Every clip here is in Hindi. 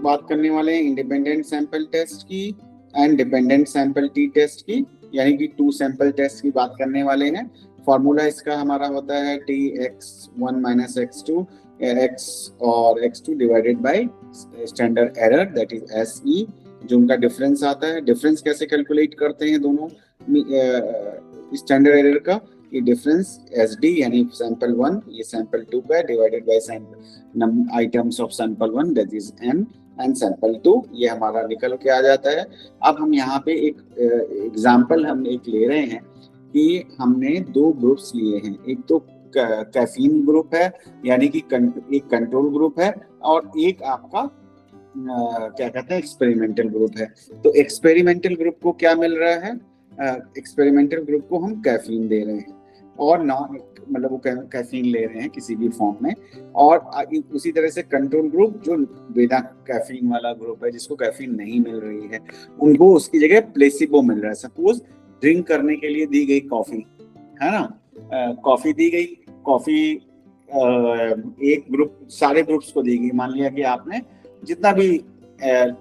बात करने वाले हैं इंडिपेंडेंट सैंपल टेस्ट की and dependent sample T test की, यानी कि 2 सैंपल टेस्ट की बात करने वाले हैं। फॉर्मूला इसका हमारा होता है Tx1 माइनस x2 x और x2 divided by standard error that is SE, जो उनका डिफरेंस आता है। डिफरेंस कैसे कैलकुलेट करते हैं दोनों स्टैंडर्ड एरर का? ये डिफरेंस SD यानी सैंपल 1 ये सैंपल 2 का divided by items of sample 1 that is n and sample 2, ये हमारा निकल के आ जाता है। अब हम यहाँ पे एक एग्जांपल हम एक ले रहे हैं कि हमने 2 ग्रुप्स लिए हैं, एक तो कैफीन ग्रुप है यानी कि एक कंट्रोल ग्रुप है और एक आपका क्या कहते हैं एक्सपेरिमेंटल ग्रुप है। तो एक्सपेरिमेंटल ग्रुप को क्या मिल रहा है? एक्सपेरिमेंटल ग्रुप को हम कैफीन दे रहे हैं और मतलब वो कैफीन ले रहे हैं किसी भी फॉर्म में, और उसी तरह से कंट्रोल ग्रुप जो बिना कैफीन वाला ग्रुप है जिसको कैफीन नहीं मिल रही है, उनको उसकी जगह प्लेसिबो मिल रहा है। सपोज ड्रिंक करने के लिए दी गई कॉफी है ना, कॉफी दी गई, कॉफी एक ग्रुप सारे ग्रुप्स को दी गई। मान लिया कि आपने जितना भी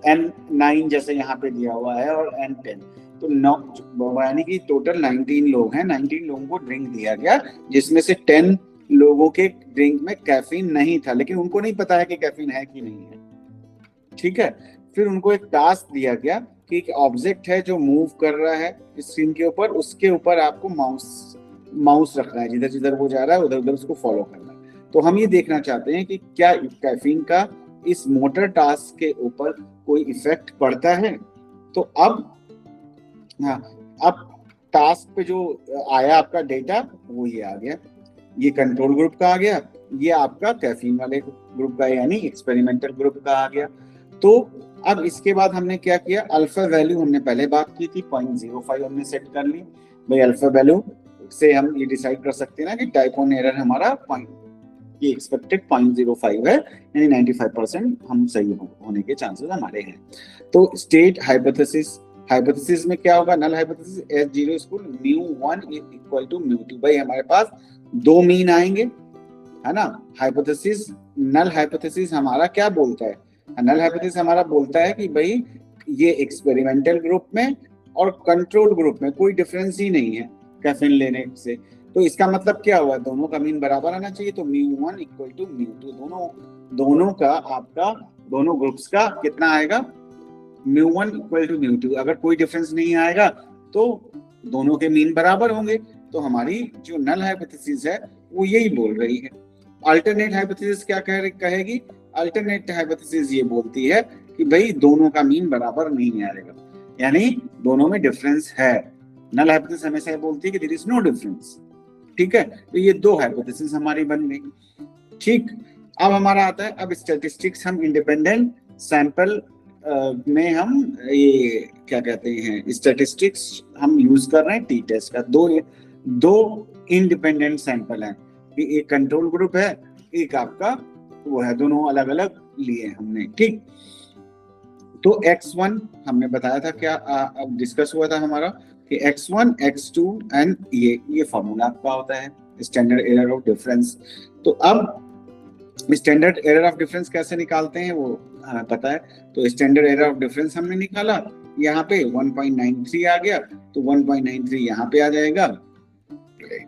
N9 जैसे यहाँ पे दिया हुआ है और N10, तो 9 यानी कि टोटल 19 लोग हैं, 19 लोगों को ड्रिंक दिया गया जिसमें से 10 लोगों के ड्रिंक में कैफीन नहीं था, लेकिन उनको नहीं पता है कि कैफीन है कि नहीं है। ठीक है, फिर उनको एक टास्क दिया गया कि एक ऑब्जेक्ट है जो मूव कर रहा है स्क्रीन के ऊपर, उसके ऊपर आपको माउस रखना है, जिधर जिधर वो जा रहा है उधर उधर उसको फॉलो करना है। तो हम ये देखना चाहते हैं कि क्या कैफीन का इस मोटर टास्क के ऊपर कोई इफेक्ट पड़ता है। तो अब टास्क पे जो आया आपका डेटा वो ये आ गया, ये कंट्रोल ग्रुप का आ गया, ये आपका कैफीन वाले ग्रुप का यानी एक्सपेरिमेंटल ग्रुप का आ गया। तो अब इसके बाद हमने क्या किया, अल्फा वैल्यू हमने पहले बात की थी 0.05 हमने सेट कर ली। भाई अल्फा वैल्यू से हम ये डिसाइड कर सकते हैं ना कि टाइप 1 एरर हमारा ये एक्सपेक्टेड 0.05 है, यानी 95% हम सही होने के चांसेस हमारे हैं। तो स्टेट हाइपोथेसिस में क्या होगा? Null hypothesis S0 equal μ1 equal to μ2। भाई हमारे पास 2 मीन आएंगे है ना। हाइपोथेसिस नल हाइपोथेसिस हमारा क्या बोलता है? नल हाइपोथेसिस हमारा बोलता है कि भाई ये एक्सपेरिमेंटल ग्रुप में और कंट्रोल ग्रुप में कोई डिफरेंस ही नहीं है कैफीन लेने से। तो इसका मतलब क्या हुआ? दोनों का मीन बराबर आना चाहिए। तो μ1 इक्वल टू μ2, दोनों का आपका दोनों ग्रुप्स का कितना आएगा? μ1 इक्वल टू μ2। अगर कोई डिफरेंस नहीं आएगा तो दोनों के मीन बराबर होंगे। तो हमारी जो नल हाइपोथेसिस है वो यही बोल रही है। अल्टरनेट हाइपोथेसिस क्या कहेगी? अल्टरनेट हाइपोथेसिस ये बोलती है कि भाई दोनों का मीन बराबर नहीं आएगा, यानी दोनों में डिफरेंस है। नल हाइपोथेसिस हमेशा बोलती है कि देयर इज नो डिफरेंस। ठीक है, तो ये 2 हाइपोथेसिस हमारी बन गई। ठीक, अब हमारा आता है अब स्टैटिस्टिक्स। हम इंडिपेंडेंट सैंपल में हम ये क्या कहते हैं स्टैटिस्टिक्स हम यूज कर रहे हैं टी टेस्ट का। दो इंडिपेंडेंट सैंपल हैं, एक कंट्रोल ग्रुप है एक आपका वो है, दोनों अलग अलग लिए हमने। ठीक, तो X1 हमने बताया था क्या अब डिस्कस हुआ था हमारा कि X1 X2 एंड ये फॉर्मूला आपका होता है स्टैंडर्ड एरर ऑफ डिफरेंस। तो अब स्टैंडर्ड एरर ऑफ डिफरेंस कैसे निकालते हैं वो पता है। तो स्टैंडर्ड एरर ऑफ डिफरेंस हमने निकाला, यहाँ पे 1.93 आ गया, तो 1.93 यहाँ पे आ जाएगा।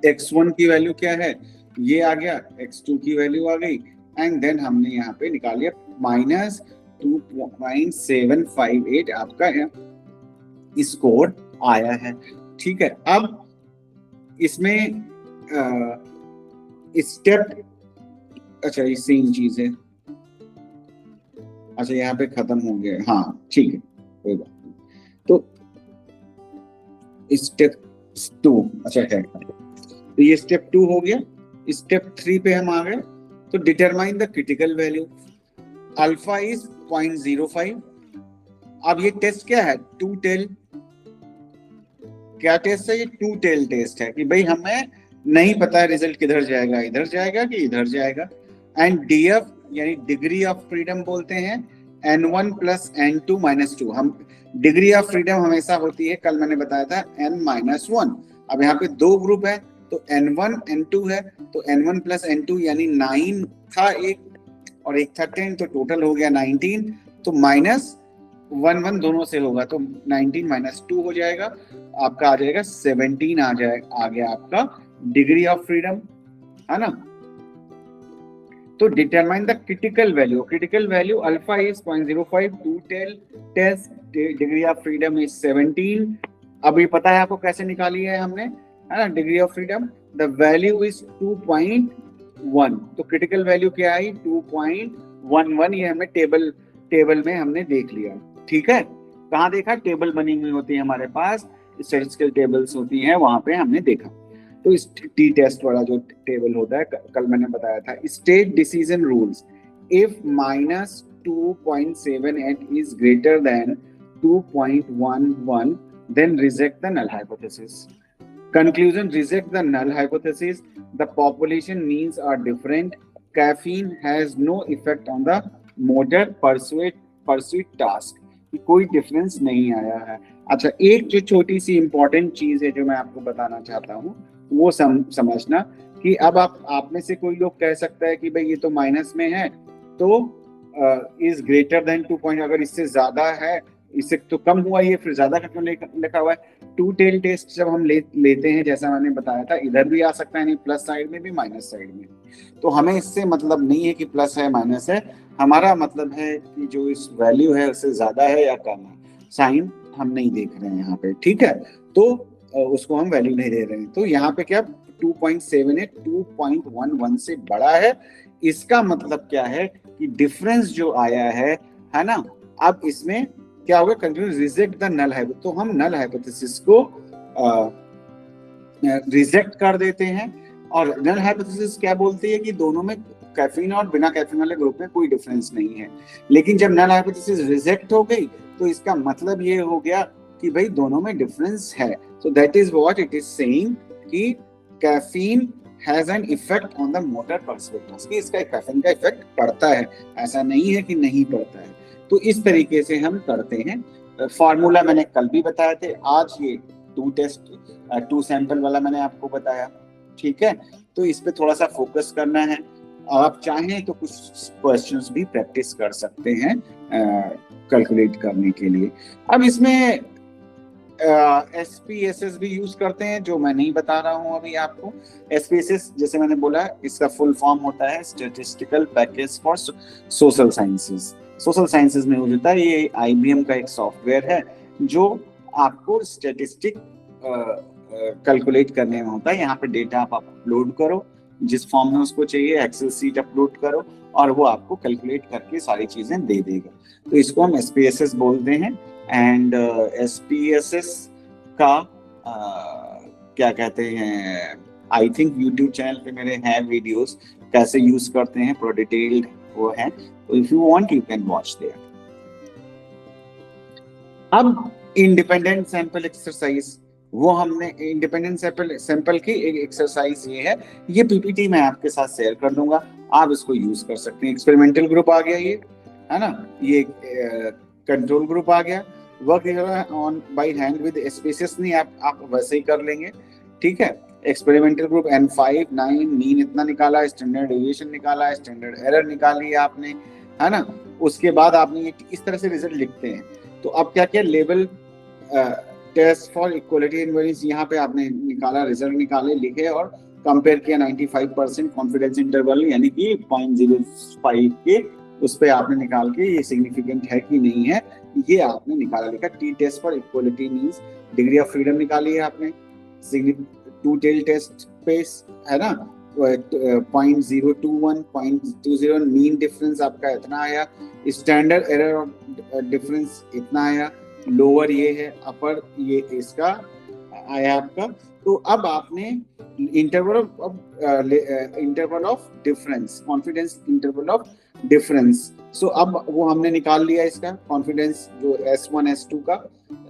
X1 की वैल्यू क्या है ये आ गया, X2 की वैल्यू आ गई, एंड देन हमने यहाँ पे निकाल लिया -2.758 आपका स्कोर आया है। ठीक है, अब इसमें स्टेप अच्छा ये सेम चीज है। अच्छा यहाँ पे खत्म हो गया, हाँ ठीक है कोई बात नहीं। तो स्टेप 2 अच्छा है, तो ये स्टेप 2 हो गया। स्टेप 3 पे हम आ गए। तो determine the critical value, alpha is 0.05। अब ये टेस्ट क्या है? 2 टेल। क्या टेस्ट है ये? 2 टेल टेस्ट है कि भाई हमें नहीं पता है रिजल्ट किधर जाएगा, इधर जाएगा कि इधर जाएगा। एंड DF यानी डिग्री ऑफ फ्रीडम बोलते हैं N1 प्लस N2 माइनस 2। हम डिग्री ऑफ फ्रीडम हमेशा होती है, कल मैंने बताया था N-1। अब यहाँ पे 2 ग्रुप है तो N1 N2 है, तो N1 प्लस N2 यानी 9 था एक और एक था 10, तो टोटल हो गया 19। तो -1 दोनों से होगा, तो 19 -2 हो जाएगा, आपका आ जाएगा 17 आ गया आपका डिग्री ऑफ फ्रीडम, है ना। तो determine the critical value alpha is 0.05, to test degree of freedom is 17। अभी पता है आपको कैसे निकाली है हमने, है ना, degree of freedom. The value is 2.1, तो क्रिटिकल वैल्यू क्या आई 2.11, ये हमें टेबल में हमने देख लिया, ठीक है। कहाँ देखा, टेबल बनी हुई होती है हमारे पास, स्टैटिस्टिकल टेबल्स होती हैं, वहां पे हमने देखा। तो इस टी टेस्ट वाला जो टेबल होता है, कल मैंने बताया था, state decision rules, if -2.78 is greater then 2.11 then reject the null hypothesis. Conclusion: reject the null hypothesis. The population means are different. Caffeine has no effect on the motor pursuit task. कोई डिफरेंस नहीं आया है। अच्छा, एक जो छोटी सी इंपॉर्टेंट चीज है जो मैं आपको बताना चाहता हूँ, वो समझना कि अब आप में से कोई लोग कह सकता है कि भाई ये तो माइनस में है, तो इज ग्रेटर देन 2 अगर इससे ज्यादा है, इससे तो कम हुआ, ये फिर ज्यादा का क्यों लिखा हुआ है। टू टेल टेस्ट जब हम लेते हैं, जैसा मैंने बताया था, इधर भी आ सकता है, नहीं प्लस साइड में भी माइनस साइड में, तो हमें इससे मतलब नहीं है कि प्लस है माइनस है, हमारा मतलब है कि जो इस वैल्यू है उससे ज्यादा है या कम है, साइन हम नहीं देख रहे हैं यहाँ पे, ठीक है, तो उसको हम वैल्यू नहीं दे रहे हैं। तो यहाँ पे क्या 2.78 2.11 से बड़ा है, इसका मतलब क्या है कि डिफरेंस जो आया है ना, अब इसमें क्या होगा, conclusion reject the null hypothesis, तो हम नल हाइपोथेसिस को रिजेक्ट कर देते हैं। और नल हाइपोथेसिस क्या बोलती है कि दोनों में कैफीन और बिना कैफीन वाले ग्रुप में कोई डिफरेंस नहीं है। लेकिन जब नल हाइपोथेसिस रिजेक्ट हो गई तो इसका मतलब ये हो गया कि भाई दोनों में डिफरेंस है। So that is what it is saying कि caffeine has an effect on the motor perspectives, कि इसका कैफीन का इफेक्ट पड़ता है, ऐसा नहीं है कि नहीं पड़ता है। तो इस तरीके से हम करते हैं। फार्मूला मैंने कल भी बताए थे, आज ये टू सैंपल वाला मैंने आपको बताया, ठीक है। तो इस पे थोड़ा सा फोकस करना है, और आप चाहें तो कुछ क्वेश्चंस भी प्रैक्टिस कर सकते हैं कैलकुलेट करने के लिए। अब इसमें SPSS भी यूज करते हैं, जो मैं नहीं बता रहा हूं अभी आपको। SPSS जैसे मैंने बोला, इसका फुल फॉर्म होता है statistical package for social sciences. Social sciences में होता है, ये IBM का एक सॉफ्टवेयर है जो आपको स्टैटिस्टिक कैलकुलेट करने में होता है। यहाँ पे डेटा आप अपलोड करो, जिस फॉर्म में उसको चाहिए, एक्सेल शीट अपलोड करो, और वो आपको कैलकुलेट करके सारी चीजें दे देगा। तो इसको हम SPSS बोलते हैं। एंड SPSS का क्या कहते हैं, आई थिंक यूट्यूब चैनल पे मेरे हैं वीडियोस, कैसे यूज करते हैं, पूरा डिटेल्ड वो है, तो if you want you can watch there. अब इंडिपेंडेंट सैंपल एक्सरसाइज, वो हमने इंडिपेंडेंट सैंपल की एक एक्सरसाइज ये है, ये PPT मैं आपके साथ शेयर कर दूंगा, आप इसको यूज कर सकते हैं। एक्सपेरिमेंटल ग्रुप आ गया, ये है ना, ये कंट्रोल ग्रुप आ गया। Work on by hand with SPSS नहीं, आप वैसे ही कर लेंगे, ठीक है। एक्सपेरिमेंटल ग्रुप N5 9, मीन इतना निकाला, स्टैंडर्ड डेविएशन निकाला, स्टैंडर्ड एरर निकाली आपने, है ना। उसके बाद आपने ये इस तरह से रिजल्ट लिखते हैं। तो अब क्या क्या level test for equality and variance, यहाँ पे आपने निकाला, रिजल्ट निकाले, लिखे और कंपेयर किया 95% कॉन्फिडेंस इंटरवल, यानी कि 0.05 के उस पे आपने निकाल के ये सिग्निफिकेंट है कि नहीं है, ये आपने निकाला, लिखा। T test for equality means degree of freedom निकाली है आपने, टू टेल टेस्ट पे, है ना, 0.021 0.20 मीन डिफरेंस आपका इतना आया, स्टैंडर्ड एरर ऑफ डिफरेंस इतना आया, लोअर ये है, अपर ये इसका आया आपका। तो अब आपने interval of difference, confidence interval of difference, so अब वो हमने निकाल लिया, इसका कॉन्फिडेंस जो S1 S2 का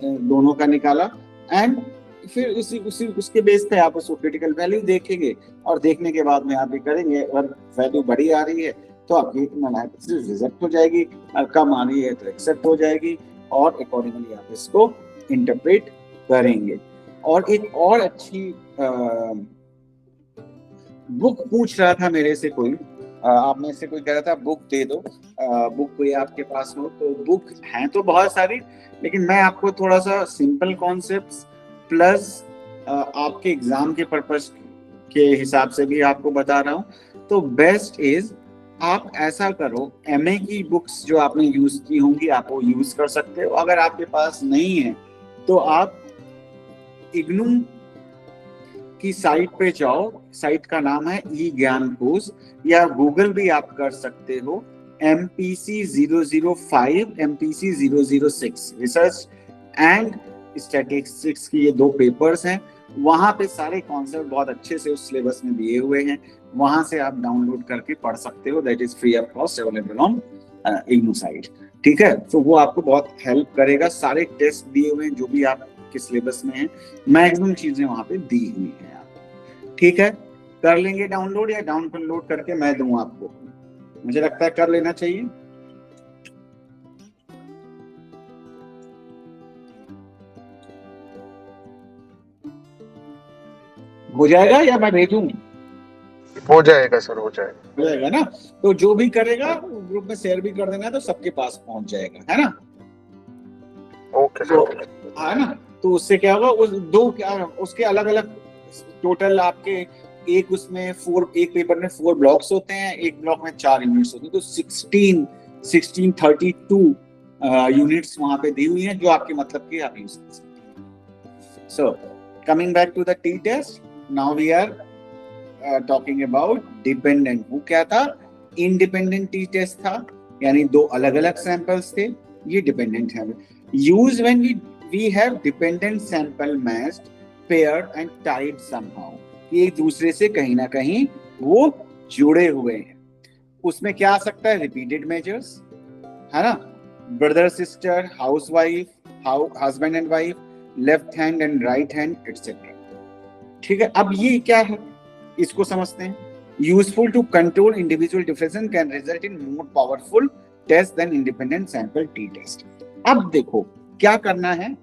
दोनों का निकाला। एंड फिर उसके बेस पे आप उसको क्रिटिकल वैल्यू देखेंगे, और देखने के बाद में आप ये करेंगे, अगर वैल्यू बड़ी आ रही है तो आपकी नल हाइपोथेसिस रिजेक्ट हो जाएगी, कम आ रही है तो एक्सेप्ट हो जाएगी, और अकॉर्डिंगली आप इसको इंटरप्रेट करेंगे। और एक और अच्छी बुक पूछ रहा था मेरे से कोई आप में से कोई कह रहा था बुक दे दो, बुक कोई आपके पास हो तो बुक हैं तो बहुत सारी, लेकिन मैं आपको थोड़ा सा सिंपल कॉन्सेप्ट्स प्लस आपके एग्जाम के पर्पस के हिसाब से भी आपको बता रहा हूँ। तो बेस्ट इज आप ऐसा करो, एमए की बुक्स जो आपने यूज की होंगी आप वो यूज कर सकते हो। अगर आपके पास नहीं है तो आप इग्नू की साइट पे जाओ, साइट का नाम है ई ज्ञान कोश, या गूगल भी आप कर सकते हो MPC 005 MPC 006 research and statistics की ये 2 पेपर्स हैं। वहां पे सारे कॉन्सेप्ट बहुत अच्छे से उस सिलेबस में दिए हुए हैं, वहां से आप डाउनलोड करके पढ़ सकते हो। That is free of cost, available on IGNOU site. ठीक है, तो वो आपको बहुत हेल्प करेगा। सारे टेस्ट दिए हुए हैं जो भी आपके सिलेबस में है, मैक्सिमम चीजें वहां पे दी हुई है। ठीक है, कर लेंगे डाउनलोड, या डाउनलोड करके मैं दूं आपको? मुझे लगता है कर लेना चाहिए। हो जाएगा या मैं भेजूं? हो जाएगा सर, हो जाएगा। हो जाएगा ना? तो जो भी करेगा ग्रुप में शेयर भी कर देना, तो सबके पास पहुंच जाएगा, है ना? ओके तो सर। है ना, तो उससे क्या होगा, उस दो क्या उसके अलग अलग टोटल आपके एक उसमें 4, एक पेपर में 4 ब्लॉक्स होते हैं, एक ब्लॉक में 4 यूनिट्स होती है, तो 1632 यूनिट्स वहां पे दी हुई हैं जो आपके मतलब की आप यूज कर सकते हैं। So coming back to the T test, now we are talking about dependent. वो क्या था? इंडिपेंडेंट टी टेस्ट था, यानी 2 अलग अलग सैंपल्स थे। ये डिपेंडेंट है। Use when we have dependent sample matched, paired and tied somehow, एक दूसरे से कहीं ना कहीं वो जुड़े हुए हैं। उसमें क्या आ सकता है? रिपीटेड मेजर्स, है ना, brother sister, house wife, husband and wife, left hand and right hand etcetera. ठीक है, अब ये क्या है इसको समझते हैं। Useful to control individual differences can result in more powerful test than independent sample T test. अब देखो क्या करना है,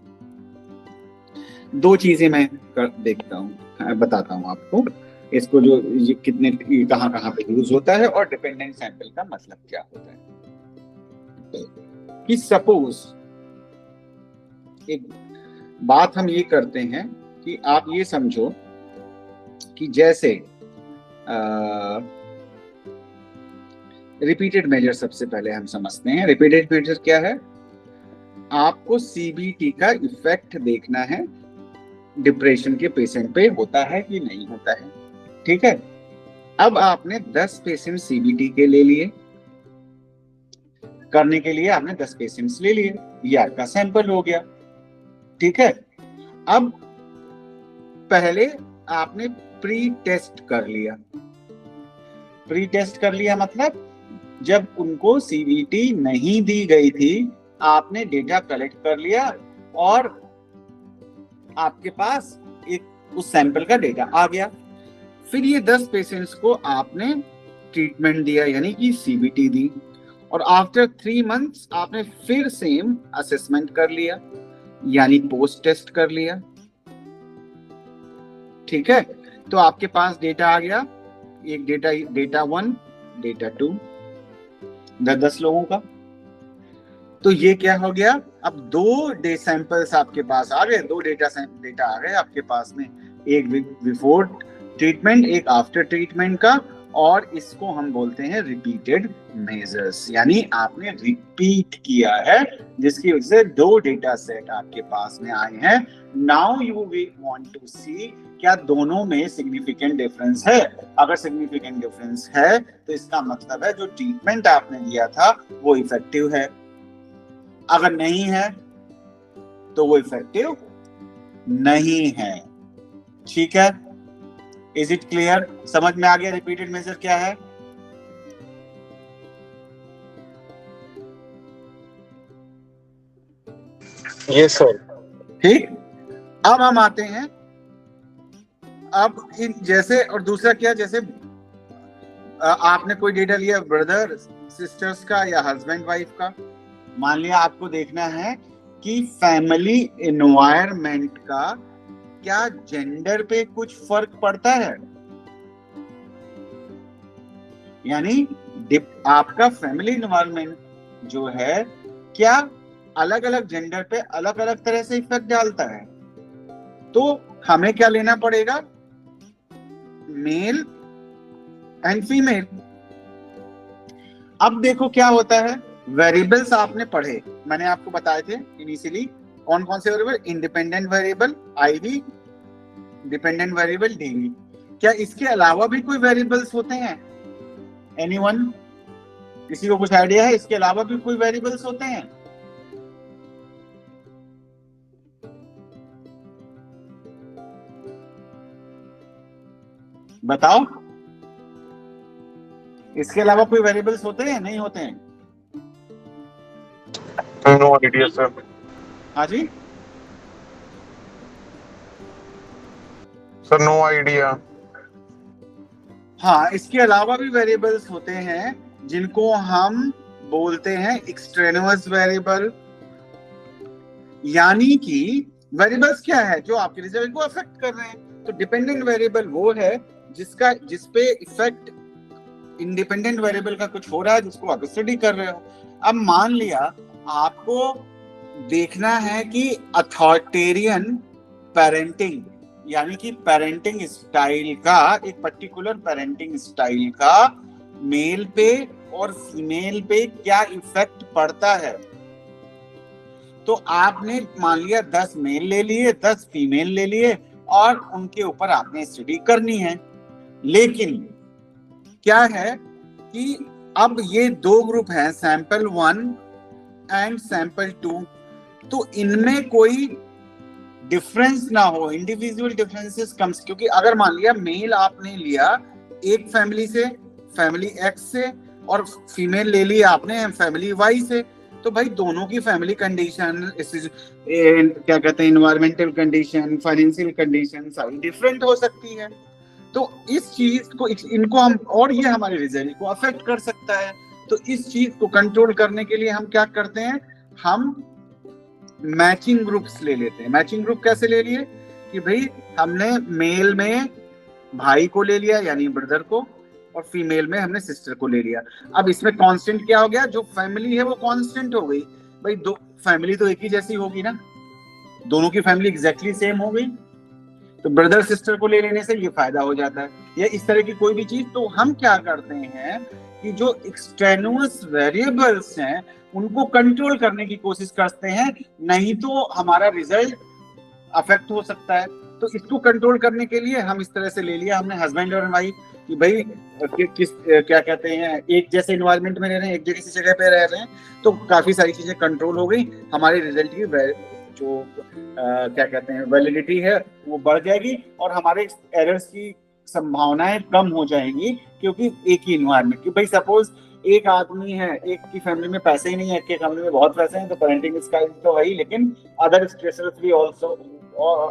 2 चीजें मैं देखता हूँ, बताता हूँ आपको इसको, जो ये कितने कहाँ कहाँ पे यूज होता है और डिपेंडेंट सैंपल का मतलब क्या होता है। कि सपोज एक बात हम ये करते हैं कि आप ये समझो कि जैसे रिपीटेड मेजर सबसे पहले हम समझते हैं। रिपीटेड मेजर क्या है? आपको सीबीटी का इफेक्ट देखना है, डिप्रेशन के पेशेंट पे होता है कि नहीं होता है। ठीक है, अब आपने 10 पेशेंट सीबीटी के ले लिए, करने के लिए आपने 10 पेशेंट्स ले लिए, ये आपका सैंपल हो गया। ठीक है, अब पहले आपने प्री टेस्ट कर लिया। प्री टेस्ट कर लिया मतलब जब उनको सीबीटी नहीं दी गई थी, आपने डेटा कलेक्ट कर लिया और आपके पास एक उस सैंपल का डेटा आ गया। फिर ये 10 पेशेंट्स को आपने ट्रीटमेंट दिया, यानी कि सीबीटी दी, और आफ्टर 3 मंथ्स आपने फिर सेम असेसमेंट कर लिया, यानी पोस्ट टेस्ट कर लिया। ठीक है, तो आपके पास डेटा आ गया, एक डेटा 1, डेटा 2, 10 लोगों का। तो ये क्या हो गया? अब 2 डे सैंपल्स आपके पास आ गए, 2 डेटा आ गए आपके पास में, एक बिफोर ट्रीटमेंट, एक आफ्टर ट्रीटमेंट का, और इसको हम बोलते हैं रिपीटेड मेजर्स, यानी आपने रिपीट किया है, जिसकी वजह से 2 डेटा सेट आपके पास में आए हैं। नाउ यू वांट टू सी क्या दोनों में सिग्निफिकेंट डिफरेंस है। अगर सिग्निफिकेंट डिफरेंस है तो इसका मतलब है जो ट्रीटमेंट आपने दिया था वो इफेक्टिव है। अगर नहीं है तो वो इफेक्टिव नहीं है। ठीक है, इज इट क्लियर? समझ में आ गया रिपीटेड मेजर क्या है? Yes sir. ठीक, अब हम आते हैं, अब इन जैसे, और दूसरा क्या, जैसे आपने कोई डेटा लिया ब्रदर सिस्टर्स का या हस्बैंड वाइफ का, मान लिया आपको देखना है कि फैमिली एनवायरनमेंट का क्या जेंडर पे कुछ फर्क पड़ता है। यानी आपका फैमिली इन्वायरमेंट जो है क्या अलग अलग जेंडर पे अलग अलग तरह से इफेक्ट डालता है। तो हमें क्या लेना पड़ेगा, मेल एंड फीमेल। अब देखो क्या होता है, वेरिएबल्स आपने पढ़े, मैंने आपको बताए थे इनिशियली कौन कौन से variable, independent variable IV, dependent variable DV. क्या इसके अलावा भी कोई वेरिएबल्स होते हैं? एनीवन, किसी को कुछ आइडिया है इसके अलावा भी कोई वेरिएबल्स होते हैं? बताओ, इसके अलावा कोई वेरिएबल्स होते हैं, नहीं होते हैं? No idea sir. हाँ जी, सर नो आइडिया। हाँ, इसके अलावा भी वेरिएबल्स होते हैं जिनको हम बोलते हैं एक्सट्रेनियस वेरिएबल। यानी कि वेरिएबल्स क्या है, जो आपके रिजल्ट को अफेक्ट कर रहे हैं। तो डिपेंडेंट वेरिएबल वो है जिसपे इफेक्ट इंडिपेंडेंट वेरिएबल का कुछ हो रहा है, जिसको आप स्टडी कर रहे हो। अब मान लिया आपको देखना है कि अथॉरिटेरियन पेरेंटिंग, यानी कि पेरेंटिंग स्टाइल का, एक पर्टिकुलर पेरेंटिंग स्टाइल का मेल पे और फीमेल पे क्या इफेक्ट पड़ता है। तो आपने मान लिया 10 मेल ले लिए, 10 फीमेल ले लिए और उनके ऊपर आपने स्टडी करनी है। लेकिन क्या है कि अब ये दो ग्रुप हैं, सैंपल 1 एंड सैंपल 2, तो इनमें कोई डिफरेंस ना हो, इंडिविजुअल डिफरेंसेस कम, क्योंकि अगर मान लिया मेल आपने लिया एक फैमिली से, फैमिली एक्स से, और फीमेल ले ली आपने फैमिली वाई से, तो भाई दोनों की फैमिली कंडीशन, क्या कहते हैं, इन्वायरमेंटल कंडीशन, फाइनेंशियल कंडीशन सारी डिफरेंट हो सकती है। तो इस चीज को, इनको हम, और ये हमारे रिजल्ट को अफेक्ट कर सकता है। तो इस चीज को कंट्रोल करने के लिए हम क्या करते हैं, हम मैचिंग ग्रुप्स ले लेते हैं। मैचिंग ग्रुप कैसे ले लिए कि भाई हमने मेल में भाई को ले लिया यानी ब्रदर को, और फीमेल में हमने सिस्टर को ले लिया। अब इसमें कांस्टेंट क्या हो गया, जो फैमिली है वो कांस्टेंट हो गई। भाई दो फैमिली तो एक ही जैसी होगी ना, दोनों की फैमिली एग्जैक्टली सेम हो गई, तो ब्रदर सिस्टर को ले लेने से ये फायदा हो जाता है। या इस तरह की कोई भी चीज। तो हम क्या करते हैं कि जो एक्सट्रेनुअस वेरिएबल्स हैं उनको कंट्रोल करने की कोशिश करते हैं, नहीं तो हमारा रिजल्ट अफेक्ट हो सकता है। तो इसको कंट्रोल करने के लिए हम इस तरह से ले लिया हमने हस्बैंड और वाइफ कि भाई क्या कहते हैं, एक जैसे इन्वायरमेंट में रह रहे हैं, एक जैसी जगह पे रह रहे हैं, तो काफी सारी चीजें कंट्रोल हो गई, हमारे रिजल्ट की जो क्या कहते हैं वैलिडिटी है वो बढ़ जाएगी, और हमारे एरर्स की संभावनाएं कम हो जाएंगी, क्योंकि एक ही इन्वायरमेंट की। भाई सपोज एक आदमी है, एक की फैमिली में पैसे ही नहीं है, एक की फैमिली में बहुत पैसे हैं, तो पेरेंटिंग स्टाइल तो वही, लेकिन अदर स्ट्रेसर्स भी आल्सो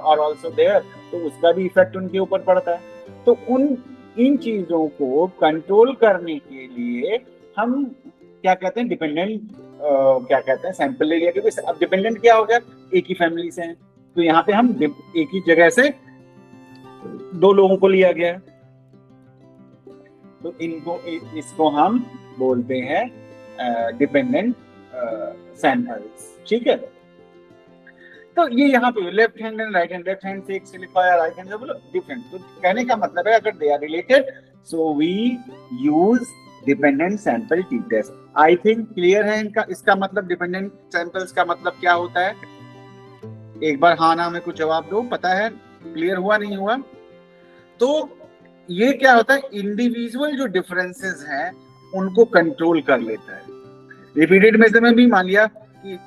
आर आल्सो देयर, तो उसका भी इफेक्ट उनके ऊपर पड़ता है। तो इन चीजों को कंट्रोल करने के लिए हम क्या कहते हैं, डिपेंडेंट क्या कहते हैं सैंपल ले लिया, क्योंकि अब डिपेंडेंट क्या हो गया, एक ही फैमिली से हैं, तो यहाँ पे हम एक ही जगह से दो लोगों को लिया गया, तो इसको हम बोलते हैं डिपेंडेंट सैंपल्स। ठीक है, तो ये यहाँ पे left hand and right hand, left hand से एक से लिखा है, राइट हैंड से बोलो डिफरेंट। तो कहने का मतलब है अगर they are related so we use dependent sample T test. I think clear है इनका, इसका मतलब डिपेंडेंट सैंपल्स का मतलब क्या होता है, एक बार हाँ ना में कुछ जवाब दो, पता है क्लियर हुआ नहीं हुआ। तो ये क्या होता है, इंडिविजुअल जो डिफरेंसेस हैं उनको कंट्रोल कर लेता है। रिपीटेड मेजरमेंट भी मान लिया कि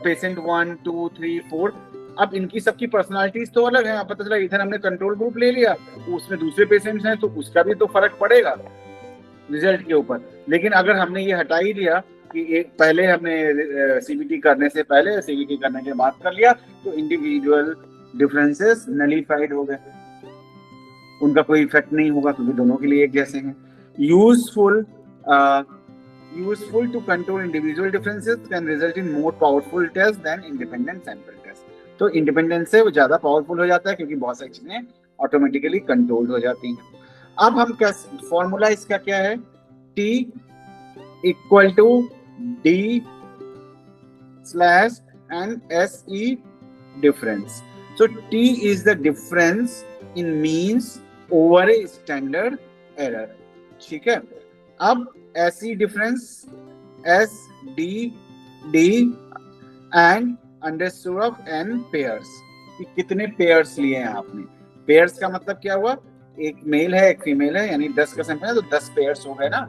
पेशेंट 1 2 3 4, अब इनकी सबकी पर्सनालिटीज तो अलग है, पता चला इधर हमने कंट्रोल ग्रुप ले लिया, उसमें दूसरे पेशेंट्स हैं, तो उसका भी तो फर्क पड़ेगा रिजल्ट के ऊपर। लेकिन अगर हमने ये हटा ही दिया कि एक पहले हमने सीबीटी करने से पहले, सीबीटी करने के बाद कर लिया, तो इंडिविजुअल डिफरेंसेस नलीफाइड हो गए, उनका कोई इफेक्ट नहीं होगा, क्योंकि दोनों के लिए एक जैसे हैं। Useful to control individual differences can result in more powerful test than independent sample test. तो इंडिपेंडेंट से वो ज्यादा पावरफुल हो जाता है, क्योंकि बहुत सारी चीजें ऑटोमेटिकली कंट्रोल हो जाती हैं। अब हम क्या फॉर्मूला इसका क्या है, T equal to D slash and SE difference. So T is the difference in means over a standard error. ठीक है, अब SE difference S D D and underscore of n pairs, कि कितने पेयर्स लिए हैं आपने। पेयर्स का मतलब क्या हुआ, एक मेल है एक फीमेल है, यानी 10 का सैंपल है तो 10 पेयर्स हो गए ना,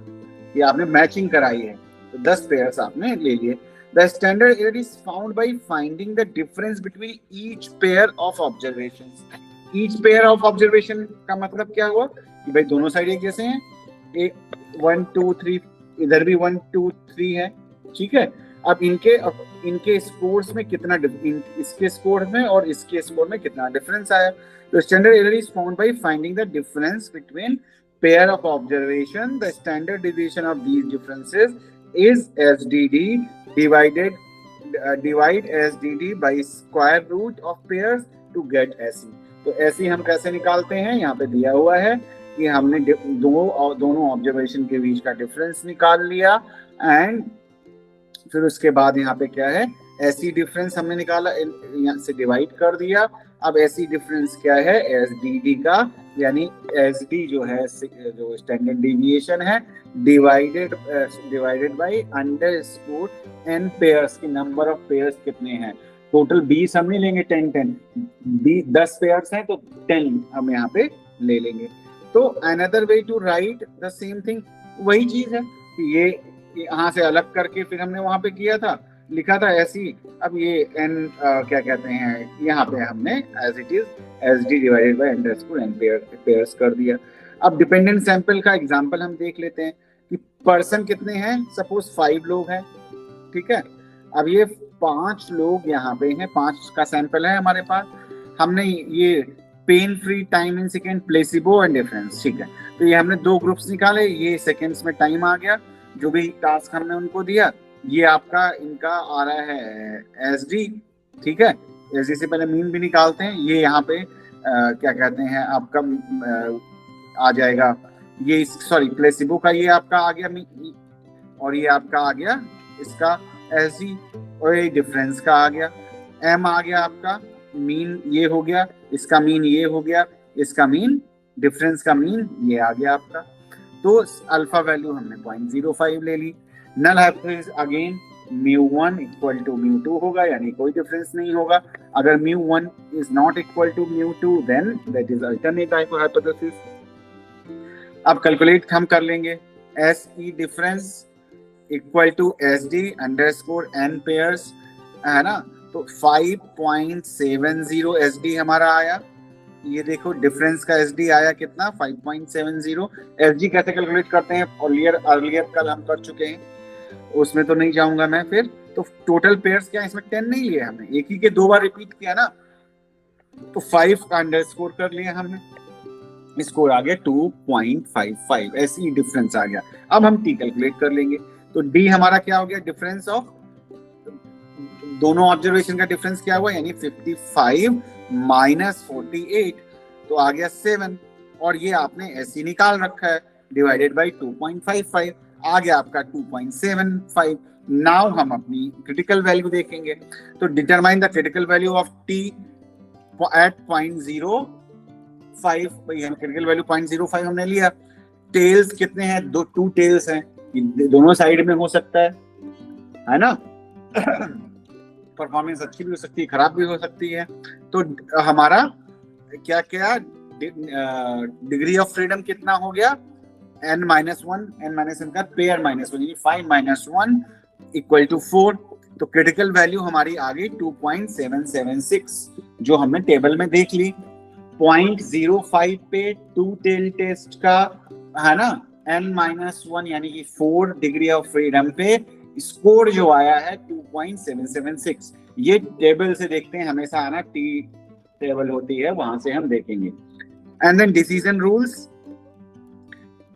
कि आपने मैचिंग कराई है तो 10 पेयर्स आपने ले लिए। The standard error is found by finding the difference between each pair of observations. Each pair of observation का मतलब क्या हुआ कि भाई दोनों साइड एक जैसे हैं, एक 1 2 3, इधर भी 1 2 3 है, ठीक है। अब इनके स्कोर्स में कितना, इसके स्कोर में और इसके स्कोर में कितना डिफरेंस आया। तो standard error is found by finding the difference between pair of observation. The standard division of these differences is SDD divide SDD by square root of pairs to get SE. तो एसई हम कैसे निकालते हैं, यहाँ पे दिया हुआ है कि हमने दोनों ऑब्जर्वेशन के बीच का डिफरेंस निकाल लिया, एंड फिर उसके बाद यहाँ पे क्या है, ऐसी डिफरेंस हमने निकाला, यहाँ से डिवाइड कर दिया। अब ऐसी डिफरेंस क्या है, एस डी डी का, यानी एस डी जो है जो स्टैंडर्ड डेविएशन है, divided by underscore N pairs, की नंबर ऑफ पेयर्स कितने हैं। टोटल 20 हम नहीं लेंगे, 10 10 पेयर्स हैं तो 10 हम यहाँ पे ले लेंगे। तो another way to write the same thing, वही चीज है कि ये यहाँ से अलग करके फिर हमने वहां पे किया था, लिखा था ऐसी। अब ये n क्या कहते हैं, यहाँ पे हमने as it is S D divided by underscore N pairs कर दिया। अब डिपेंडेंट सैंपल का एग्जांपल हम देख लेते हैं कि पर्सन कितने हैं, सपोज 5 लोग हैं, ठीक है। अब ये 5 लोग यहाँ पे हैं, 5 का सैंपल है हमारे पास। हमने ये pain free time in second, placebo and difference, ठीक है। तो ये हमने 2 ग्रुप्स निकाले, ये सेकेंड्स में टाइम आ गया, जो भी टास्क हमने उनको दिया। ये आपका इनका आ रहा है एस डी, ठीक है। एस डी से पहले मीन भी निकालते हैं, ये यहाँ पे क्या कहते हैं आपका आ जाएगा, ये सॉरी प्लेसिबो का ये आपका आ गया, और ये आपका आ गया इसका एस डी, और ये डिफरेंस का आ गया। एम आ गया आपका, मीन ये हो गया, इसका मीन ये हो गया, इसका मीन, डिफरेंस का मीन ये आ गया आपका। तो अल्फा वैल्यू हमने 0.05 ले ली। Null hypothesis again μ1 equal to μ2 होगा, यानी कोई डिफरेंस नहीं होगा। अगर μ1 is not equal to μ2 then that is alternate hypothesis. अब कैलकुलेट हम कर लेंगे, S E difference equal to S D underscore N pairs, है ना। तो 5.70 एस डी हमारा आया। ये देखो डिफरेंस का एसडी आया कितना, 5.70। एसडी कैसे कैलकुलेट करते हैं, अर्लियर कल हम कर चुके हैं, उसमें तो नहीं जाऊंगा मैं फिर। तो टोटल पेयर्स क्या है, इसमें 10 नहीं लिए हमने, एक ही के 2 बार रिपीट किया ना, तो 5 का अंडरस्कोर कर लिया हमने, स्कोर आ गया 2.55, ऐसी डिफरेंस आ गया। अब हम टी कैलकुलेट कर लेंगे, तो डी हमारा क्या हो गया, डिफरेंस ऑफ दोनों ऑब्जर्वेशन का डिफरेंस क्या हुआ, यानी 55 माइनस 48, तो आ गया 7, और ये आपने ऐसे निकाल रखा है, डिवाइडेड बाय 2.55, आ गया आपका 2.75। नाउ हम अपनी क्रिटिकल वैल्यू देखेंगे, तो determine the critical value of T at 0.05। भाई हम क्रिटिकल वैल्यू 0.05 हमने लिया। टेल्स कितने हैं, 2 टेल्स हैं, दोनों साइड में हो सकता है ना। परफॉर्मेंस अच्छी भी हो सकती है, खराब भी हो सकती है। तो हमारा क्या क्या डिग्री ऑफ फ्रीडम कितना हो गया, n-1, n-1 का पेयर -1, यानी 5 - 1 इक्वल टू 4। तो क्रिटिकल वैल्यू हमारी आ गई 2.776, जो हमने टेबल में देख ली। 0.05 पे 2 टेल टेस्ट का, है ना, n-1 यानी कि 4 डिग्री ऑफ फ्रीडम पे स्कोर जो आया है 2.776। ये टेबल से देखते हैं, हमेशा आना टी टेबल होती है, वहां से हम देखेंगे। And then decision rules.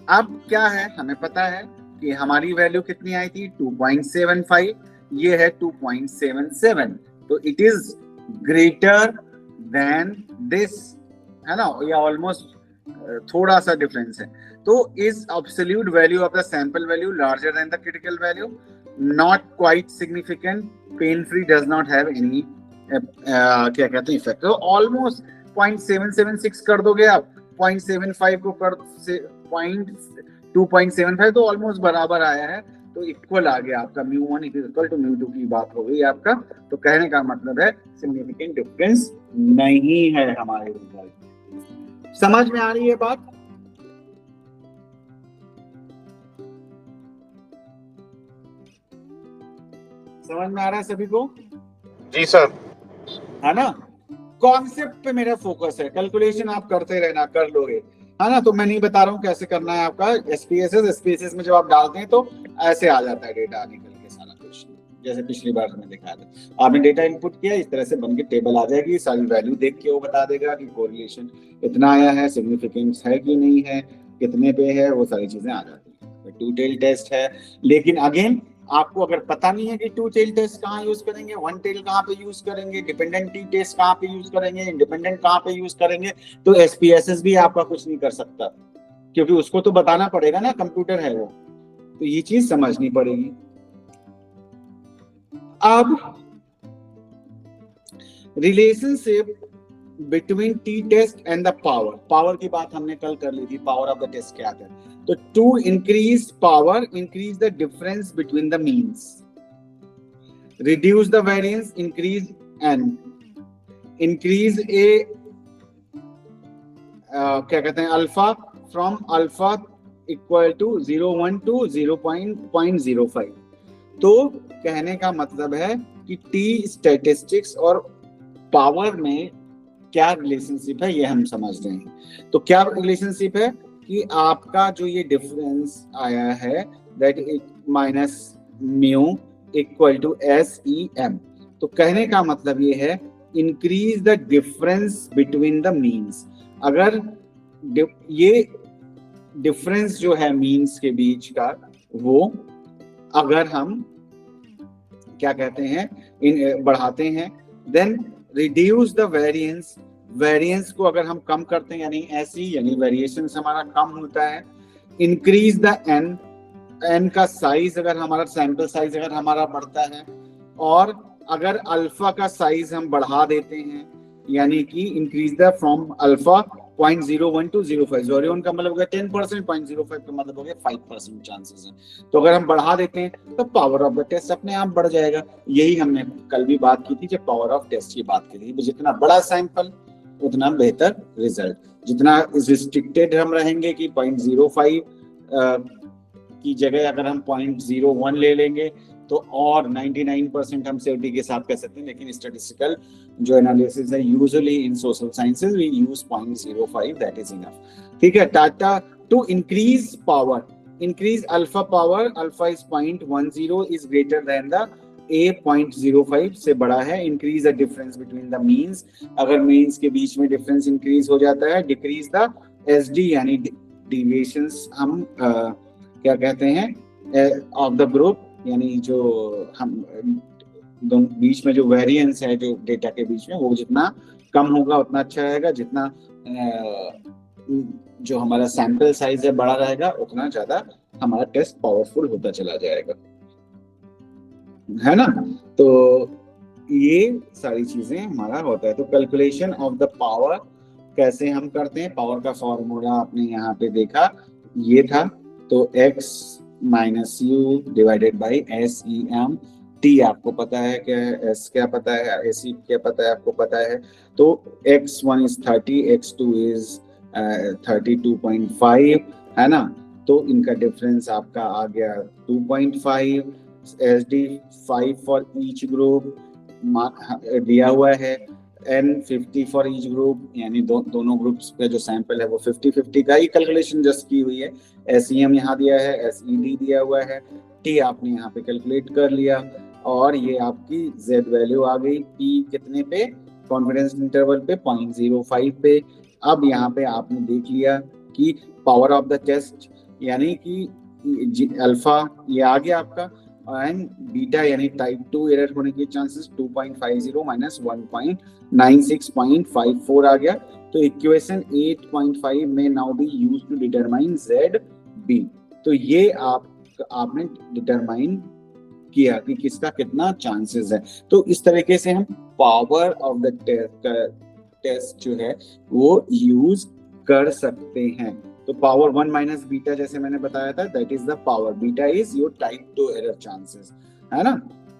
अब क्या है, हमें पता है कि हमारी वैल्यू कितनी आई थी, 2.75, ये है 2.77, तो it is greater then this, है ना, या ऑलमोस्ट थोड़ा सा डिफरेंस है। तो is absolute value of the sample value larger than the critical value, not quite significant, pain free, does not have any क्या कहते हैं इफेक्ट। तो ऑलमोस्ट 0.776 कर दोगे आप, 0.75 को कर 2.75, तो ऑलमोस्ट बराबर आया है, तो इक्वल आ गया आपका μ1 इक्वल टू μ2 की बात हो गई आपका। तो कहने का मतलब है सिग्निफिकेंट डिफरेंस नहीं है हमारे रिजल्ट। समझ में आ रही है बात? समझ में आ रहा है सभी को? जी सर। है ना? कॉन्सेप्ट पे मेरा फोकस है, कैलकुलेशन आप करते रहना, कर लोगे, है ना? तो मैं नहीं बता रहा हूँ कैसे करना है आपका एसपीएसएस में जब आप डालते हैं तो ऐसे आ जाता है डेटा निकल के सारा कुछ, जैसे पिछली बार हमने दिखाया था। आपने डेटा इनपुट किया, इस तरह से बन के टेबल आ जाएगी, सारी वैल्यू देख के वो बता देगा कि कोरिलेशन इतना आया है, सिग्निफिकेंस है कि नहीं है, कितने पे है, वो सारी चीजें आ जाती है। टू टेल टेस्ट है, लेकिन अगेन आपको अगर पता नहीं है कि टू टेल टेस्ट कहाँ यूज करेंगे, वन टेल कहाँ पे यूज करेंगे, डिपेंडेंट टी टेस्ट कहाँ पे यूज करेंगे, इंडिपेंडेंट कहाँ पे यूज करेंगे, तो एसपीएसएस भी आपका कुछ नहीं कर सकता, क्योंकि उसको तो बताना पड़ेगा ना, कंप्यूटर है वो, तो ये चीज समझनी पड़ेगी। अब relationship between T test and the power की बात हमने कल कर ली थी, पावर ऑफ द टेस्ट क्या था। तो to increase power, increase the difference between the means, reduce the variance, increase N, increase a क्या कहते हैं alpha, from alpha equal to 0.1 to 0.05। तो कहने का मतलब है कि टी स्टैटिस्टिक्स और पावर में क्या रिलेशनशिप है ये हम समझ रहे हैं। तो क्या रिलेशनशिप है कि आपका जो ये डिफरेंस आया है that minus mu equal to SEM, तो कहने का मतलब ये है increase the difference between the means. अगर ये डिफरेंस जो है मीन्स के बीच का, वो अगर हम क्या कहते हैं बढ़ाते हैं, then reduce the variance, variance को अगर हम कम करते हैं, यानी ऐसी यानी वेरिएशन हमारा कम होता है। इंक्रीज द एन, एन का साइज अगर हमारा सैंपल साइज अगर हमारा बढ़ता है, और अगर अल्फा का साइज हम बढ़ा देते हैं, यानी कि increase the from alpha 0.01 to 0.5, 0.1 का मतलब हो गया 10%, 0.05 का मतलब हो गया 5% चांसेस है। तो अगर हम बढ़ा देते हैं तो पावर ऑफ द टेस्ट अपने आप बढ़ जाएगा। यही हमने कल भी बात की थी जब पावर ऑफ टेस्ट की बात की थी, जितना बड़ा सैंपल उतना बेहतर रिजल्ट। जितना रिस्ट्रिक्टेड हम रहेंगे कि 0.05 की जगह अगर हम 0.01 ले लेंगे तो और 99% हम सेफ्टी के साथ कह सकते हैं, लेकिन स्टैटिस्टिकल जो एनालिसिस है usually in social sciences we use 0.05, that is enough. ठीक है। टाटा to increase power, increase alpha power, alpha is 0.10 is greater than the A 0.05 से बड़ा है। Increase the difference between the means, अगर मीन्स के बीच में डिफरेंस इंक्रीज हो जाता है। डिक्रीज द SD यानी डिविएशंस हम क्या कहते हैं ऑफ द ग्रुप, यानी जो हम बीच में जो वेरिएंस है जो डेटा के बीच में, वो जितना कम होगा उतना अच्छा रहेगा। जितना जो हमारा सैंपल साइज है बड़ा रहेगा उतना ज्यादा हमारा टेस्ट पावरफुल होता चला जाएगा, है ना। तो ये सारी चीजें हमारा होता है। तो कैलकुलेशन ऑफ द पावर कैसे हम करते हैं, पावर का फॉर्मूला आपने यहाँ पे देखा ये था। तो x minus you divided by SEM, T आपको पता है क्या है, S क्या पता है, SE क्या पता है आपको पता है। तो x1 इज 30, x2 इज 32.5, है ना। तो इनका डिफरेंस आपका आ गया 2.5, SD 5 फॉर ईच ग्रुप दिया हुआ है, N50 फॉर ईच ग्रुप, यानी दोनों ग्रुप्स का जो सैंपल है वो 50-50 का ही कैलकुलेशन जस्ट की हुई है। SEM यहाँ दिया है, SED दिया हुआ है, T आपने यहाँ पे कैलकुलेट कर लिया, और ये आपकी Z वैल्यू आ गई P कितने पे, कॉन्फिडेंस इंटरवल पे 0.05 पे। अब यहाँ पे आपने देख लिया कि पावर ऑफ द टेस्ट यानी कि अल्फा ये आ गया आपका, एंड बीटा यानी टाइप 2 एरर होने के चांसेस 2.50 माइनस 1.96.54 आ गया। तो इक्वेशन 8.5 में now be used to determine Z B. तो ये आपने डिटरमाइन किया कि किसका कितना चांसेस है। तो इस तरीके से हम पावर ऑफ द टेस्ट जो है वो यूज कर सकते हैं। तो पावर 1 माइनस बीटा जैसे मैंने बताया था, that is the power, beta is your type 2 error chances, है ना।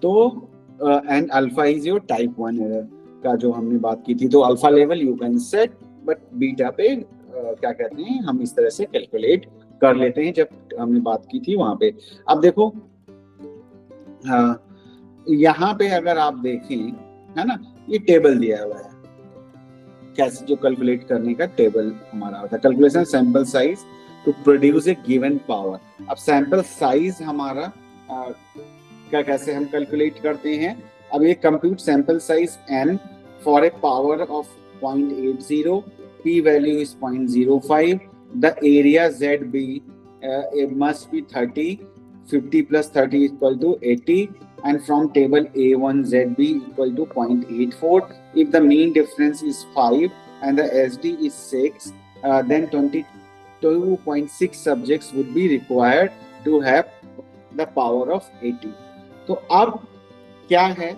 तो and alpha is your type 1 error का जो हमने बात की थी। तो alpha level you can set, but beta पे क्या कहते हैं हम इस तरह से कैलकुलेट कर लेते हैं जब हमने बात की थी वहां पे। अब देखो यहाँ पे अगर आप देखें, है ना, ये टेबल दिया हुआ है कैसे जो कैलकुलेट करने का टेबल हमारा होता है। Calculation sample size to produce a given power. अब सैंपल साइज हमारा क्या कैसे हम कैलकुलेट करते हैं। अब ये compute sample size n for a power of 0.80, p value is 0.05, the area ZB must be 30, 50 plus 30 equal to 80, and from table A1 ZB equal to 0.84. If the mean difference is 5 and the SD is 6, then 22.6 subjects would be required to have the power of 80. तो अब क्या है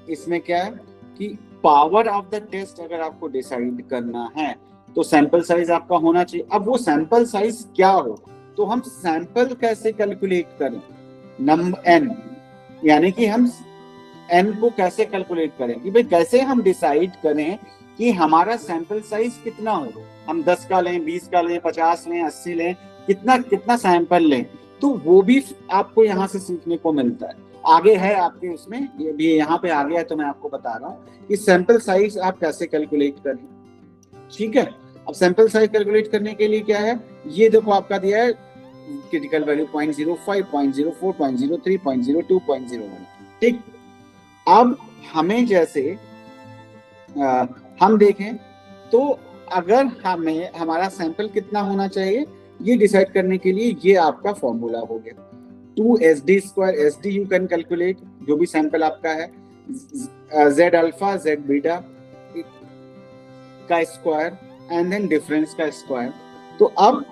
इसमें, क्या है कि पावर ऑफ द टेस्ट अगर आपको डिसाइड करना है तो सैंपल साइज आपका होना चाहिए। अब वो सैंपल साइज क्या हो, तो हम सैंपल कैसे कैलकुलेट करें, नंबर n, यानी कि हम n को कैसे कैलकुलेट करें कि भाई कैसे हम डिसाइड करें कि हमारा सैंपल साइज कितना हो। हम 10 का लें, 20 का लें, 50 लें, 80 लें, कितना सैंपल लें। तो वो भी आपको यहाँ से सीखने को मिलता है। आगे है आपके उसमें, ये भी यहाँ पे आ गया है तो मैं आपको बता रहा हूँ कि सैंपल साइज आप कैसे कैलकुलेट करें। ठीक है, अब सैंपल साइज कैलकुलेट करने के लिए क्या है, ये देखो आपका दिया है क्रिटिकल वैल्यू 0.05, 0.04, 0.03, 0.02, 0.01। ठीक, अब हमें जैसे हम देखें तो अगर हमें हमारा सैंपल कितना होना चाहिए ये डिसाइड करने के लिए ये आपका फॉर्मूला हो गया 2SD square. SD you can calculate जो भी सैंपल आपका है, Z अल्फा Z बीटा का स्क्वायर एंड देन डिफरेंस का स्क्वायर। तो अब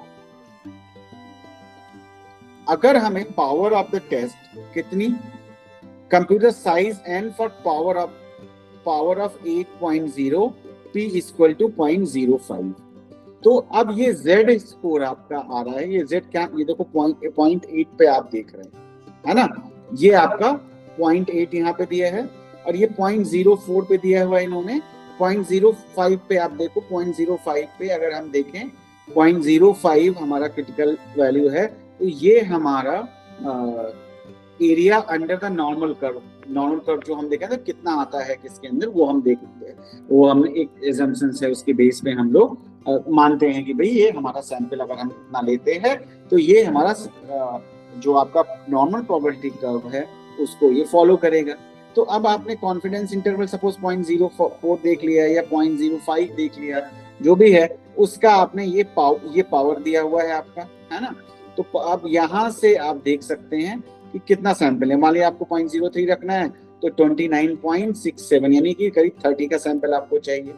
अगर हमें पावर ऑफ द टेस्ट कितनी, computer size n for power of 8.0, p equal to 0.05। तो अब ये z स्कोर आपका आ रहा है, ये z क्या, ये देखो 0.8 पे आप देख रहे हैं, है ना, ये आपका 0.8 यहाँ पे दिया है और ये 0.04 पे दिया हुआ है इन्होंने। 0.05 पे आप देखो, 0.05 पे अगर हम देखें 0.05 हमारा क्रिटिकल वैल्यू है। तो ये हमारा area under the normal curve जो हम देखें तो कितना आता है किसके अंदर, वो हम देखते हैं, वो हम एक एजम्पशन है उसके बेस पे हम लोग मानते हैं कि भाई ये हमारा सैंपल अगर हम इतना लेते हैं तो ये हमारा जो आपका नॉर्मल प्रोबेबिलिटी कर्व है उसको ये फॉलो करेगा। तो अब आपने कॉन्फिडेंस इंटरवल सपोज 0.04 देख लिया या 0.05 देख लिया, जो भी है उसका आपने ये पावर दिया हुआ है आपका, है ना। तो अब यहाँ से आप देख सकते हैं कि कितना सैंपल है। मान लिया आपको 0.03 रखना है तो 29.67 यानी कि करीब 30 का सैंपल आपको चाहिए।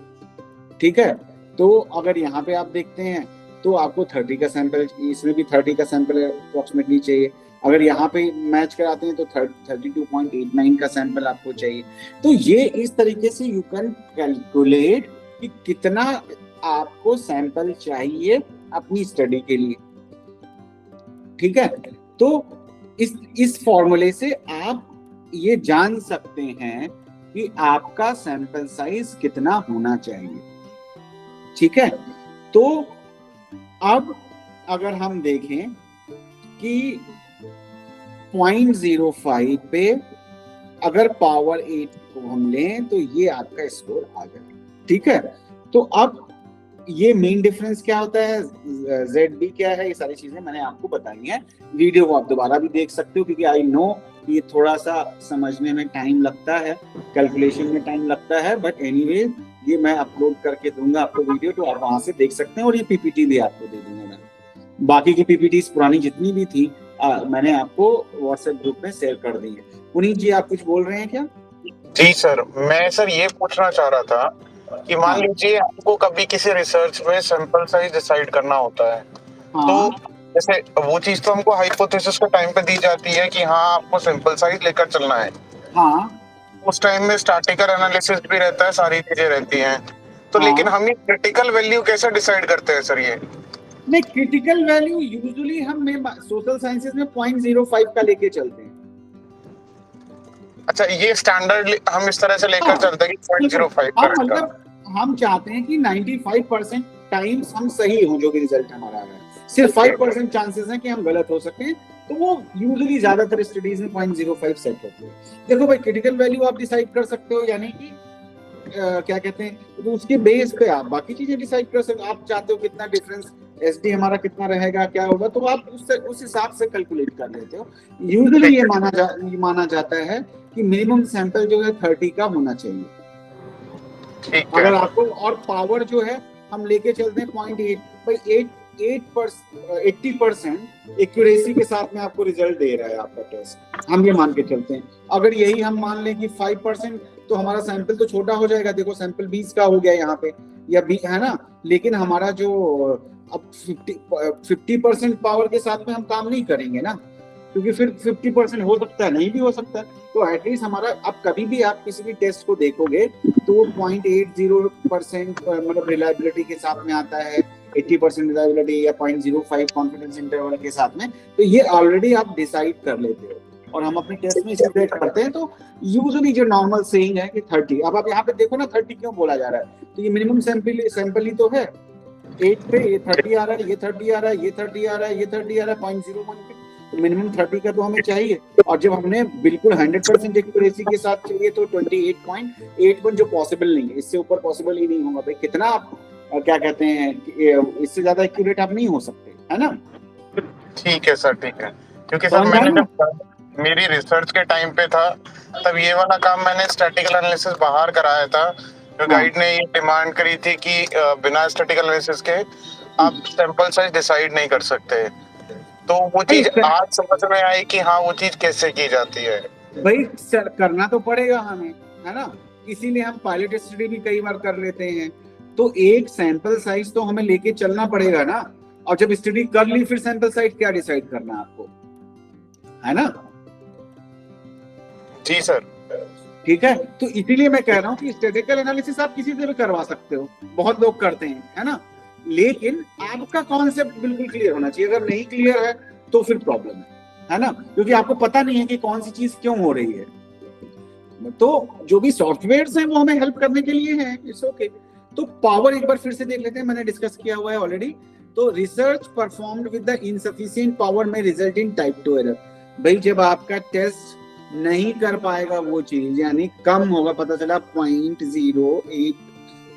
ठीक है, तो अगर यहाँ पे आप देखते हैं तो आपको 30 का सैंपल, इसमें भी 30 का सैंपल अप्रोक्सीमेटली चाहिए। अगर यहाँ पे मैच कराते हैं तो 32.89 का सैंपल आपको चाहिए। तो ये इस तरीके से यू कैन कैलकुलेट कि कितना आपको सैंपल चाहिए अपनी स्टडी के लिए। ठीक है, तो इस फॉर्मूले से आप ये जान सकते हैं कि आपका सैंपल साइज कितना होना चाहिए। ठीक है, तो अब अगर हम देखें कि 0.05 पे अगर पावर 8 को हम लें तो ये आपका स्कोर आ जाए। ठीक है, तो अब ये मेन डिफरेंस क्या होता है, ZB क्या है, ये सारी चीजें मैंने आपको बताई हैं। वीडियो को आप दोबारा भी देख सकते हो क्योंकि आई नो ये थोड़ा सा समझने में टाइम लगता है, कैलकुलेशन में टाइम लगता है, बट एनीवे ये मैं अपलोड करके दूंगा आपको वीडियो, तो आप वहां से देख सकते हैं। और ये PPT भी आपको दे दूंगा मैं, बाकी की PPTs पुरानी जितनी भी थी मैंने आपको व्हाट्सएप ग्रुप में शेयर कर दी है। पुनीत जी आप कुछ बोल रहे हैं क्या? जी सर, मैं सर ये पूछना चाह रहा था कि मान हाँ लीजिए आपको कभी किसी रिसर्च में सैंपल साइज डिसाइड करना होता है, तो हाँ जैसे वो चीज तो हमको हाइपोथेसिस के टाइम पे दी जाती है कि हाँ आपको सैंपल साइज लेकर चलना है। हाँ उस टाइम में स्टैटिकल एनालिसिस भी रहता है, सारी चीजें रहती हैं, तो लेकिन हाँ। हम ये क्रिटिकल वैल्यू कैसे डिसाइड करते हैं सर ये? नहीं, क्रिटिकल वैल्यू यूजुअली हम सोशल साइंसेज में 0.05 का लेके चलते हैं। अच्छा, ये स्टैंडर्ड हम इस तरह से लेकर हाँ चलते हैं कि बिल्कुल। 0.05 हम करेक्ट। मतलब हम चाहते हैं कि 95% टाइम्स हम सही हों जो भी रिजल्ट हमारा आ रहा है, सिर्फ 5% चांसेस हैं कि हम गलत हो सकते हैं, तो वो यूजुअली ज्यादातर स्टडीज में 0.05 सेट होते हैं। देखो भाई, क्रिटिकल वैल्यू आप डिसाइड कर सकते हो, यानी कि क्या कहते हैं, तो उसके बेस पे आप बाकी चीजें डिसाइड कर सकते हो। आप चाहते हो कितना डिफरेंस एसडी हमारा कितना रहेगा, क्या होगा, तो आप उस हिसाब से कैलकुलेट कर लेते हो। यूजुअली ये माना जाता है कि मिनिमम सैंपल जो है 30 का होना चाहिए। ठीक है। अगर आपको, और पावर जो है हम लेके चलते हैं 0.8 भाई, 80% एक्यूरेसी के साथ में आपको रिजल्ट दे रहा है आपका टेस्ट, हम ये मान के चलते हैं। अगर यही हम मान लें कि 5%, तो हमारा सैंपल तो छोटा हो जाएगा। देखो सैंपल 20 का हो गया यहाँ पे, या है ना, लेकिन हमारा जो अब 50% पावर के साथ में हम काम नहीं करेंगे ना, क्योंकि फिर 50% हो सकता है, नहीं भी हो सकता है। तो एटलीस्ट हमारा, अब कभी भी आप किसी भी टेस्ट को देखोगे तो वो 0.80% मतलब रिलायबिलिटी के साथ में आता है, 80% रिलायबिलिटी या 0.05 कॉन्फिडेंस इंटरवल के साथ में, तो ये ऑलरेडी आप डिसाइड कर लेते हो। और हम अपने टेस्ट में इसे सेट करते हैं, तो यूजुअली जो नॉर्मल सेइंग है कि 30। अब आप यहाँ पे देखो ना 30 क्यों बोला जा रहा है, तो ये मिनिमम सैंपल ही तो है। 8 पे ये 30 आ रहा है, ये 30 आ रहा है, ये 30 आ रहा है, ये 30 आ रहा है 0.01 पे, तो मिनिमम 30 का तो हमें चाहिए। और जब हमने बिल्कुल 100% एक्यूरेसी के साथ चाहिए तो 28.81, जो पॉसिबल नहीं है, इससे ऊपर पॉसिबल ही नहीं होगा भाई। कितना आप क्या कहते हैं, इससे ज्यादा एक्यूरेट आप नहीं हो सकते, है ना? ठीक है सर, ठीक है। क्योंकि सर समझ मैंने आया? जब मेरी रिसर्च के टाइम पे था, तब ये वाला काम मैंने स्टैटिकल एनालिसिस बाहर कराया था। जो हाँ गाइड ने ये डिमांड करी थी कि बिना स्टैटिकल एनालिसिस के आप सैंपल साइज डिसाइड नहीं कर सकते, तो वो चीज आज समझ में आई कि हाँ वो चीज कैसे की जाती है। भाई करना तो पड़ेगा हमें, है ना, इसीलिए हम पायलट स्टडी भी कई बार कर लेते हैं। तो एक सैंपल साइज तो हमें लेके चलना पड़ेगा ना, और जब स्टडी कर ली फिर सैंपल साइज क्या डिसाइड करना है आपको, है ना? जी सर। ठीक है, तो इसीलिए मैं कह रहा हूँ कि स्टैटिस्टिकल एनालिसिस आप किसी से भी करवा सकते हो, बहुत लोग करते हैं, है ना, लेकिन आपका कॉन्सेप्ट बिल्कुल क्लियर होना चाहिए। अगर नहीं क्लियर है तो फिर प्रॉब्लम है ना, क्योंकि आपको पता नहीं है कि कौन सी चीज क्यों हो रही है। तो जो भी सॉफ्टवेयर्स हैं वो हमें हेल्प करने के लिए हैं, इट्स ओके। तो पावर एक बार फिर से देख लेते हैं, मैंने डिस्कस किया हुआ है ऑलरेडी। तो research performed with the insufficient power में रिजल्ट इन टाइप 2 एरर। भाई जब आपका टेस्ट नहीं कर पाएगा वो चीज, यानी कम होगा, पता चला 0.08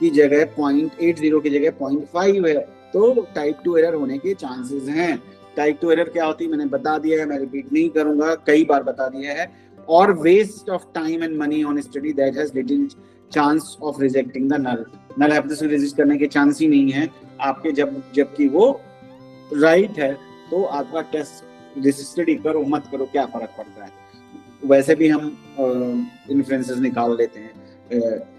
की जगह 0.80 की जगह 0.5 है, तो टाइप 2 एरर होने के चांसेस हैं। टाइप 2 एरर क्या होती है मैंने बता दिया है, मैं रिपीट नहीं करूंगा, कई बार बता दिया है। और waste of time and money on study that has little chance of rejecting the null hypothesis reject करने के चांस ही नहीं है आपके, जबकि वो राइट है। तो आपका टेस्ट स्टडी करो मत करो क्या फर्क पड़ता है, वैसे भी हम इन्फ्लुएंसेस निकाल लेते हैं।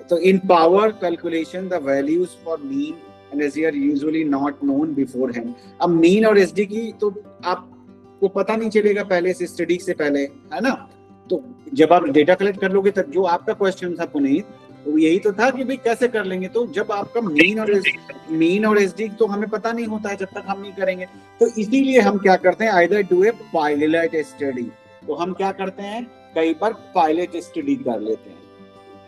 तो in power calculation the values for mean and SD are usually not known beforehand. अब मीन और एसडी की तो आपको पता नहीं चलेगा पहले से, स्टडी से पहले, है ना। तो जब आप डेटा कलेक्ट कर लोगे, तब जो आपका क्वेश्चन था पुनीत, तो यही तो था कि भाई कैसे कर लेंगे। तो जब आपका मीन और एसडी तो हमें पता नहीं होता है जब तक हम नहीं करेंगे। तो इसीलिए हम क्या करते हैं, either do a pilot study. तो हम क्या करते हैं, कई बार पायलट स्टडी कर लेते हैं,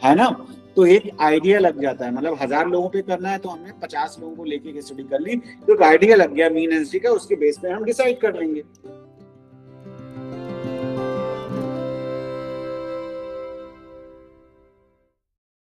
है ना। तो एक आइडिया लग जाता है, मतलब 1000 लोगों पे करना है तो हमने 50 लोगों को लेके स्टडी कर ली, तो एक आइडिया लग गया मीन एसडी का, उसके बेस पे हम डिसाइड कर लेंगे।